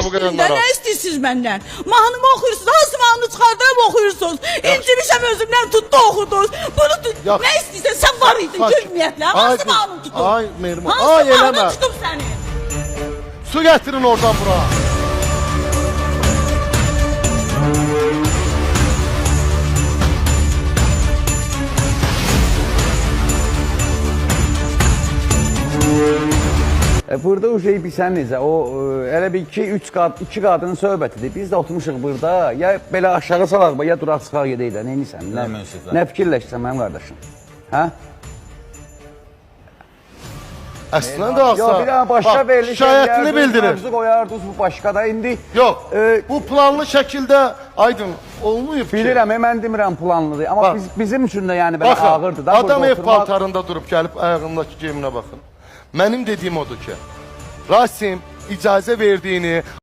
bu qədər narahat? Nə istəyirsiniz məndən? Mahnımı oxuyursunuz, hansı mahnını çıxardırıb oxuyursunuz? İncimişəm özümdən tutdu oxudunuz. Bunu nə istəyirsən? Sən var idin gülməyətlə. Hansı mahnını tutub? Ay Mehriban, Hansı ay eləmə. mahnını tutub səni? Su gətirin oradan bura. Burada o şey bilsən necə, o elə bir iki qadının söhbətidir. Biz də oturmuşuq burada, ya belə aşağı salaq, ya duraq çıxaq gedək də, neynisən? Nə fikirləşsən mənim qardaşım? Hə? Əslən də alsa, Yox, bir dənə başqa verilir, şikayətini bildirir. mövzu qoyardınız bu başqa da, indi... Yox, bu planlı şəkildə aydın olmayıb ki. Bilirəm, mən demirəm planlıdır, amma bizim üçün də yəni belə ağırdır da. Adam ev paltarında durub gəlib ayağındakı geyiminə baxın. Mənim dediyim odur ki, Rasim icazə verdiyini